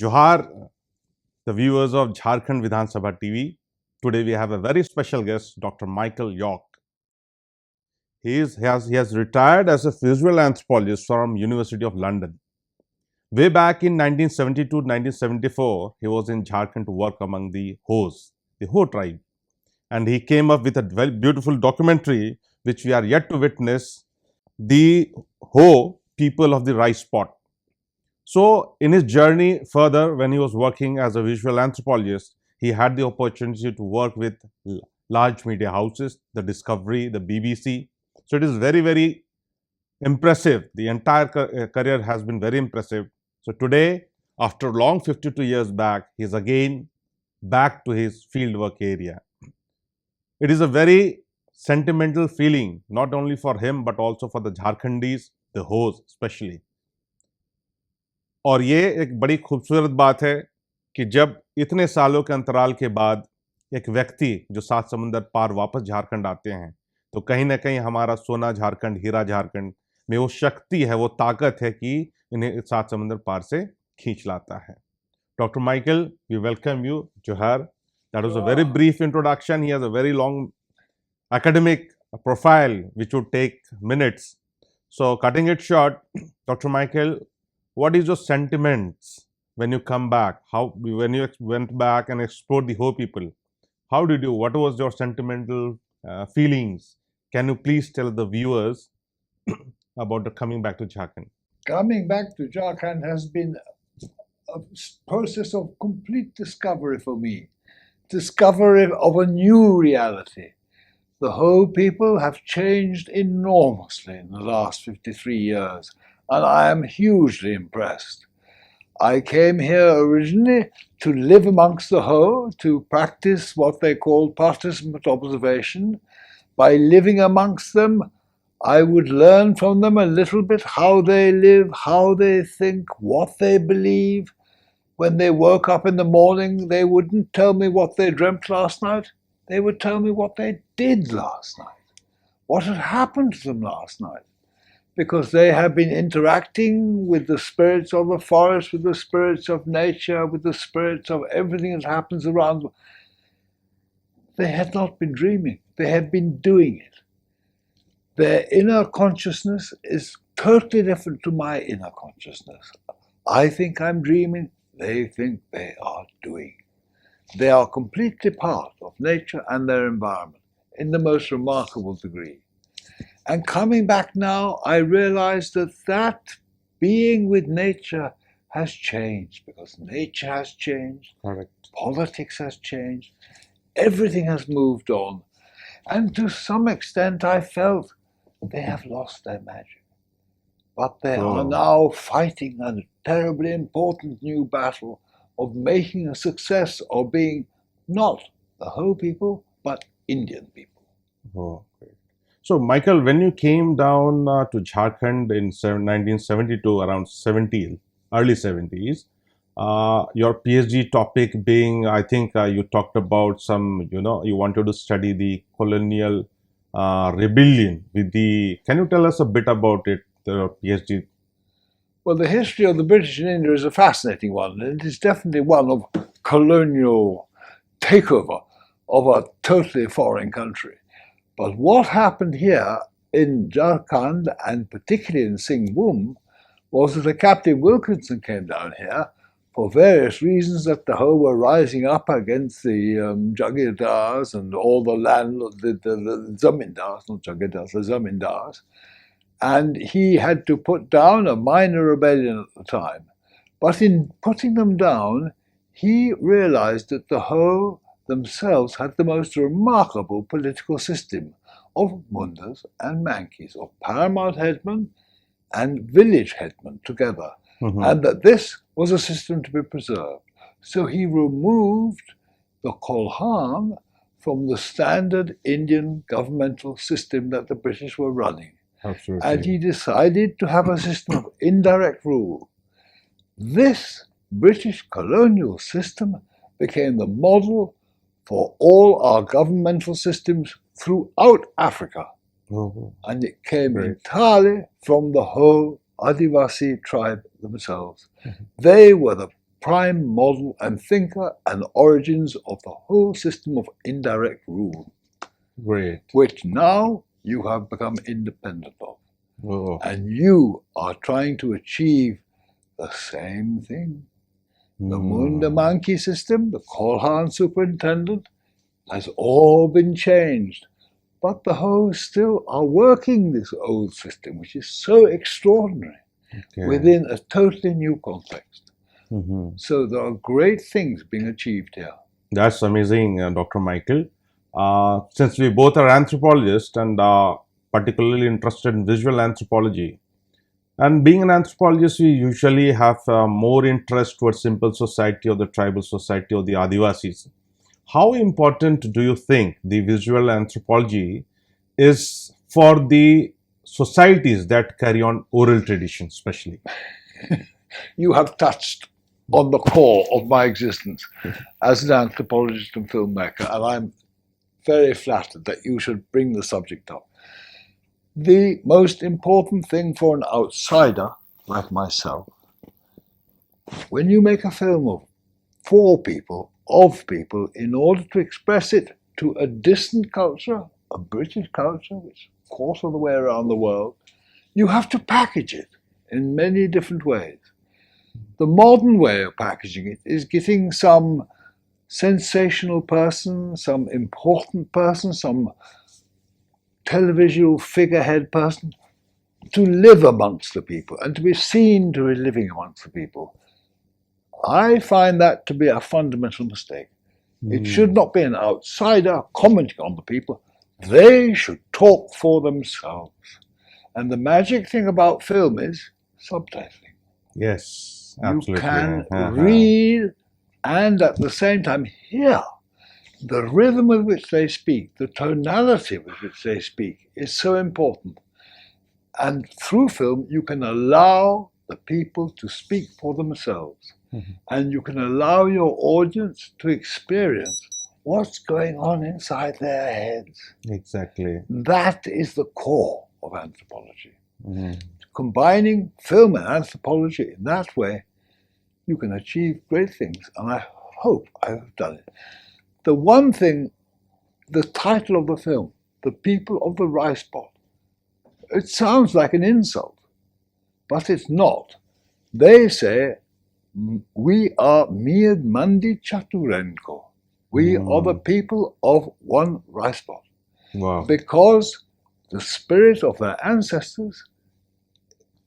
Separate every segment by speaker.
Speaker 1: Johar, the viewers of Jharkhand Vidhan Sabha TV. Today we have a very special guest, Dr. Michael York. He has retired as a visual anthropologist from University of London. Way back in 1972-1974, he was in Jharkhand to work among the Hos, the Ho tribe. And he came up with a very beautiful documentary, which we are yet to witness, the Ho people of the rice pot. So, in his journey further, when he was working as a visual anthropologist, he had the opportunity to work with large media houses, the Discovery, the BBC. So, it is very, very impressive. The entire career has been very impressive. So, today, after long 52 years back, he is again back to his fieldwork area. It is a very sentimental feeling, not only for him, but also for the Jharkhandis, the Hos especially. और ये एक बड़ी खूबसूरत बात है कि जब इतने सालों के अंतराल के बाद एक व्यक्ति जो सात समुंदर पार वापस झारखंड आते हैं तो कहीं ना कहीं हमारा सोना झारखंड, हीरा झारखंड में वो शक्ति है, वो ताकत है कि इन्हें सात समुंदर पार से खींच लाता है. Dr. Michael, we welcome you, Johar. That was a very brief introduction. He has a very long academic profile which would take minutes. So, cutting it short, Dr. Michael, what is your sentiments when you come back? When you went back and explored the Ho people, how did you? What was your sentimental feelings? Can you please tell the viewers about the coming back to Jharkhand?
Speaker 2: Coming back to Jharkhand has been a process of complete discovery for me. Discovery of a new reality. The Ho people have changed enormously in the last 53 years, and I am hugely impressed. I came here originally to live amongst the Ho, to practice what they call participant observation. By living amongst them, I would learn from them a little bit how they live, how they think, what they believe. When they woke up in the morning, they wouldn't tell me what they dreamt last night. They would tell me what they did last night, what had happened to them last night, because they have been interacting with the spirits of the forest, with the spirits of nature, with the spirits of everything that happens around them. They had not been dreaming. They had been doing it. Their inner consciousness is totally different to my inner consciousness. I think I'm dreaming. They think they are doing. They are completely part of nature and their environment in the most remarkable degree. And coming back now, I realize that being with nature has changed, because nature has changed,
Speaker 1: Correct.
Speaker 2: Politics has changed, everything has moved on. And to some extent, I felt they have lost their magic. But they are now fighting a terribly important new battle of making a success of being not the Ho people, but Indian people.
Speaker 1: Oh, great. So, Michael, when you came down to Jharkhand in 1972, around 70, early 70s, your PhD topic being, I think you talked about some, you wanted to study the colonial rebellion with the, can you tell us a bit about it, the PhD?
Speaker 2: Well, the history of the British in India is a fascinating one, and it is definitely one of colonial takeover of a totally foreign country. But what happened here in Jharkhand, and particularly in Singhbhum, was that Captain Wilkinson came down here for various reasons, that the Ho were rising up against the Jagirdars and all the landlords, the zamindars, not Jagirdars, the zamindars. And he had to put down a minor rebellion at the time. But in putting them down, he realized that the Ho themselves had the most remarkable political system of mundas and mankis, of paramount headmen and village headmen together, and that this was a system to be preserved. So he removed the Kolhan from the standard Indian governmental system that the British were running.
Speaker 1: Absolutely.
Speaker 2: And he decided to have a system of indirect rule. This British colonial system became the model for all our governmental systems throughout Africa. And it came entirely from the Ho Adivasi tribe themselves. They were the prime model and thinker and origins of the whole system of indirect rule,
Speaker 1: Great.
Speaker 2: which now you have become independent of.
Speaker 1: Oh.
Speaker 2: And you are trying to achieve the same thing. The Munda monkey system, the Colonial superintendent, has all been changed. But the Hos still are working this old system, which is so extraordinary, within a totally new context. So there are great things being achieved here.
Speaker 1: That's amazing, Dr. Michael. Since we both are anthropologists and particularly interested in visual anthropology, and being an anthropologist, we usually have more interest towards simple society or the tribal society or the Adivasis. How important do you think the visual anthropology is for the societies that carry on oral traditions, especially?
Speaker 2: You have touched on the core of my existence as an anthropologist and filmmaker, and I'm very flattered that you should bring the subject up. The most important thing for an outsider like myself, when you make a film for people, of people, in order to express it to a distant culture, a British culture, which of course are the way around the world, you have to package it in many different ways. The modern way of packaging it is getting some sensational person, some important person, some televisual figurehead person to live amongst the people and to be seen to be living amongst the people. I find that to be a fundamental mistake. It should not be an outsider commenting on the people. They should talk for themselves. And the magic thing about film is subtitling.
Speaker 1: Yes, absolutely.
Speaker 2: You can read and at the same time hear. The rhythm with which they speak, the tonality with which they speak is so important. And through film, you can allow the people to speak for themselves. And you can allow your audience to experience what's going on inside their heads.
Speaker 1: Exactly.
Speaker 2: That is the core of anthropology. Combining film and anthropology in that way, you can achieve great things. And I hope I have done it. The one thing, the title of the film, The People of the Rice Pot, it sounds like an insult, but it's not. They say, we are Miad Mandi Chaturenko. We are the people of one rice pot.
Speaker 1: Wow.
Speaker 2: Because the spirit of their ancestors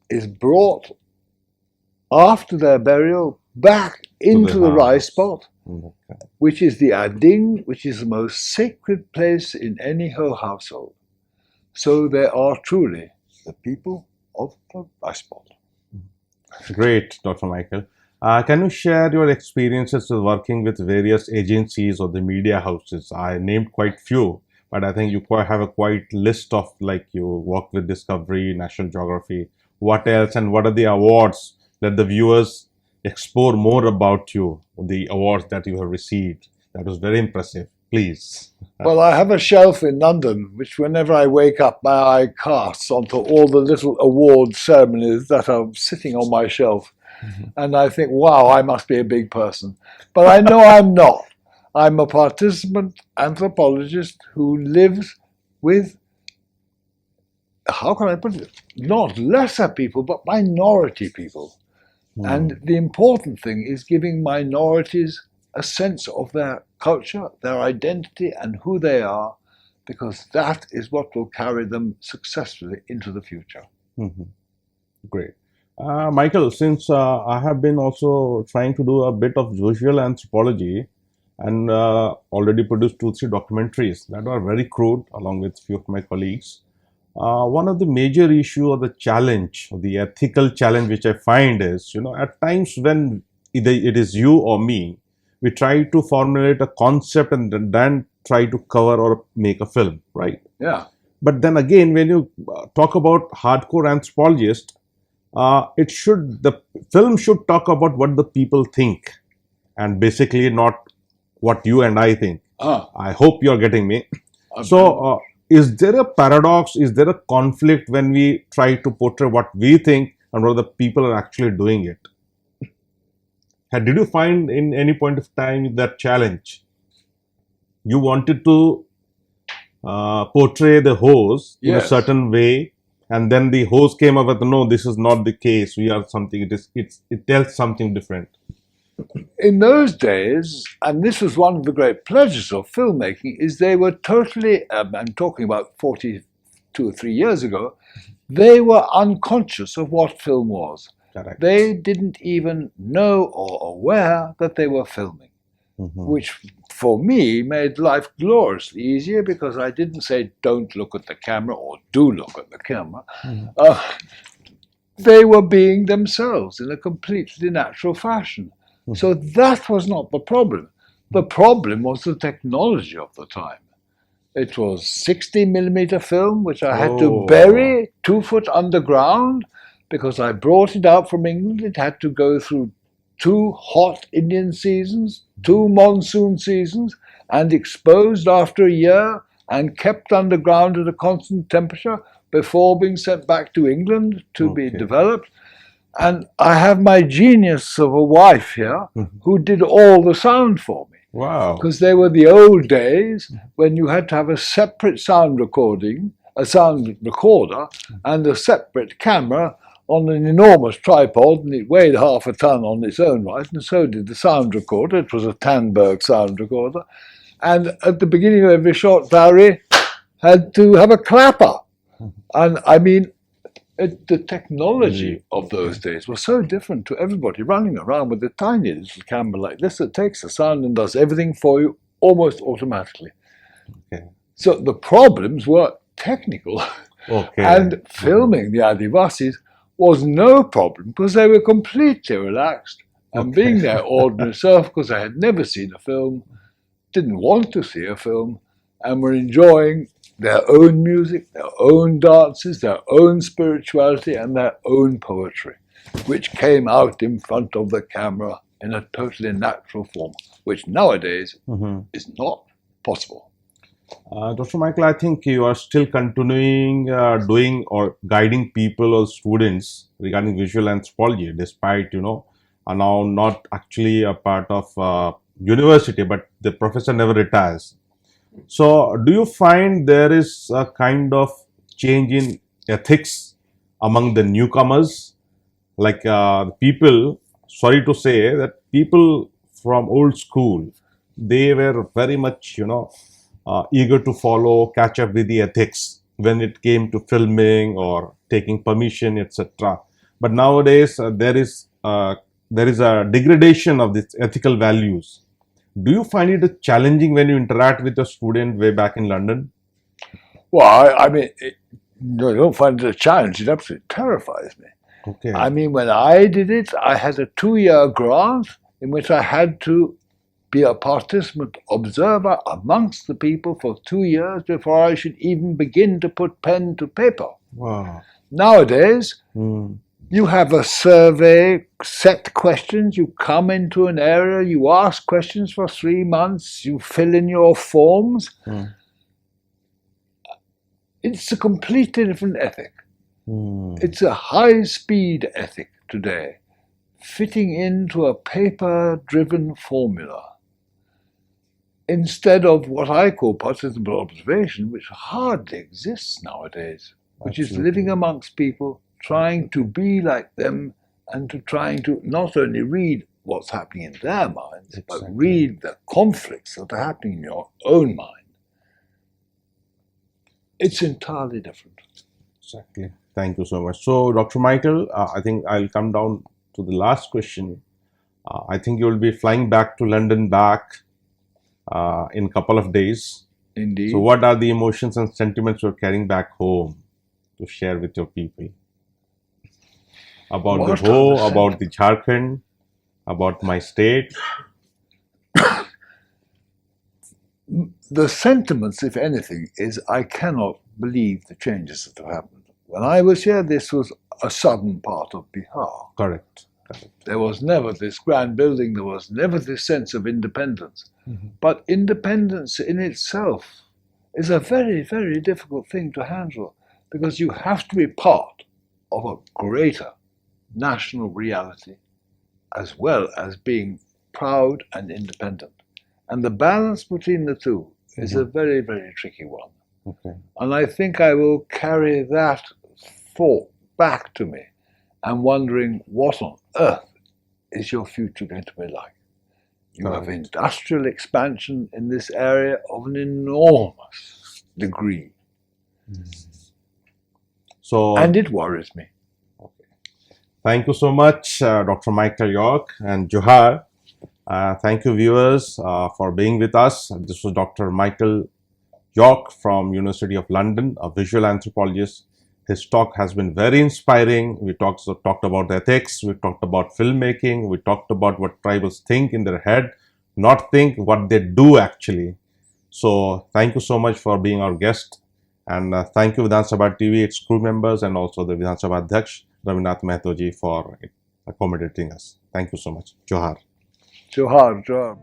Speaker 2: is brought after their burial back into the rice pot, which is the ading, which is the most sacred place in any Ho household. So they are truly the people of the rice pot.
Speaker 1: Great, Dr. Michael. Can you share your experiences with working with various agencies or the media houses? I named quite few, but I think you have a quite list of, like, you work with Discovery, National Geography. What else, and what are the awards? Let the viewers explore more about you, the awards that you have received. That was very impressive. Please.
Speaker 2: Well, I have a shelf in London, which whenever I wake up, my eye casts onto all the little award ceremonies that are sitting on my shelf. And I think, wow, I must be a big person. But I know I'm not. I'm a participant anthropologist who lives with, how can I put it, not lesser people, but minority people. And the important thing is giving minorities a sense of their culture, their identity, and who they are, because that is what will carry them successfully into the future.
Speaker 1: Great. Michael, since I have been also trying to do a bit of visual anthropology and already produced 2-3 documentaries that are very crude along with a few of my colleagues, one of the major issue or the challenge, or the ethical challenge which I find is, at times when either it is you or me, we try to formulate a concept and then try to cover or make a film, right?
Speaker 2: Yeah.
Speaker 1: But then again, when you talk about hardcore anthropologists, the film should talk about what the people think, and basically not what you and I think. I hope you're getting me. So, is there a paradox? Is there a conflict when we try to portray what we think and what the people are actually doing it? Did you find in any point of time that challenge? You wanted to portray the host in a
Speaker 2: Yes.
Speaker 1: certain way, and then the host came up with, no, this is not the case. We are something. It tells something different.
Speaker 2: In those days, and this was one of the great pleasures of filmmaking, is they were totally, I'm talking about 42 or 3 years ago, they were unconscious of what film was.
Speaker 1: Correct.
Speaker 2: They didn't even know or aware that they were filming,
Speaker 1: Mhm.
Speaker 2: which for me made life gloriously easier because I didn't say don't look at the camera or do look at the camera.
Speaker 1: Mhm.
Speaker 2: They were being themselves in a completely natural fashion. So that was not the problem. The problem was the technology of the time. It was 60mm film, which I had to
Speaker 1: Oh,
Speaker 2: bury 2 foot underground because I brought it out from England. It had to go through 2 hot Indian seasons, 2 monsoon seasons, and exposed after a year and kept underground at a constant temperature before being sent back to England to be
Speaker 1: okay.
Speaker 2: developed. And I have my genius of a wife here who did all the sound for me.
Speaker 1: Wow.
Speaker 2: Because they were the old days when you had to have a separate sound recording, a sound recorder, and a separate camera on an enormous tripod, and it weighed half a ton on its own right, and so did the sound recorder. It was a Tandberg sound recorder. And at the beginning of every shot, Barry had to have a clapper. And I mean, the technology of those days was so different to everybody running around with a tiny little camera like this that takes the sound and does everything for you almost automatically.
Speaker 1: Okay.
Speaker 2: So the problems were technical.
Speaker 1: Okay.
Speaker 2: And filming the Adivasis was no problem because they were completely relaxed and
Speaker 1: Okay.
Speaker 2: being their ordinary self because they had never seen a film, didn't want to see a film, and were enjoying their own music, their own dances, their own spirituality, and their own poetry, which came out in front of the camera in a totally natural form, which nowadays is not possible.
Speaker 1: Dr. Michael, I think you are still continuing doing or guiding people or students regarding visual anthropology, despite, are now not actually a part of university, but the professor never retires. So, do you find there is a kind of change in ethics among the newcomers? Like people, sorry to say that people from old school, they were very much, eager to follow, catch up with the ethics when it came to filming or taking permission, etc. But nowadays, there is a degradation of these ethical values. Do you find it challenging when you interact with a student way back in London?
Speaker 2: Well, I mean, no, I don't find it a challenge. It absolutely terrifies me.
Speaker 1: Okay.
Speaker 2: I mean, when I did it, I had a 2-year grant in which I had to be a participant observer amongst the people for 2 years before I should even begin to put pen to paper.
Speaker 1: Wow.
Speaker 2: Nowadays, you have a survey, set questions, you come into an area, you ask questions for 3 months, you fill in your forms. It's a completely different ethic. It's a high-speed ethic today, fitting into a paper-driven formula, instead of what I call participant observation, which hardly exists nowadays, which is living amongst people, trying to be like them, and to trying to not only read what's happening in their minds, but read the conflicts that are happening in your own mind. It's entirely different.
Speaker 1: Exactly. Thank you so much. So, Dr. Michael, I think I'll come down to the last question. I think you will be flying back to London in a couple of days.
Speaker 2: Indeed.
Speaker 1: So, what are the emotions and sentiments you're carrying back home to share with your people? About the Ho, about the Jharkhand, about my state?
Speaker 2: The sentiments, if anything, is I cannot believe the changes that have happened. When I was here, this was a southern part of Bihar.
Speaker 1: Correct.
Speaker 2: There was never this grand building, there was never this sense of independence. But independence in itself is a very, very difficult thing to handle because you have to be part of a greater national reality as well as being proud and independent. And the balance between the two is a very, very tricky one.
Speaker 1: Okay.
Speaker 2: And I think I will carry that thought back to me and wondering what on earth is your future going to be like. You have industrial expansion in this area of an enormous degree.
Speaker 1: So,
Speaker 2: And it worries me.
Speaker 1: thank you so much, Dr. Michael York and Johar. Thank you, viewers, for being with us. This was Dr. Michael York from University of London, a visual anthropologist. His talk has been very inspiring. We talked about the ethics, we talked about filmmaking, we talked about what tribals think in their head, not think, what they do actually. So thank you so much for being our guest. And thank you Vidhan Sabha TV, its crew members, and also the Vidhan Sabha Adhyaksh, Ravinath Mehtoji, for accommodating us. Thank you so much. Johar.
Speaker 2: Johar, Johar.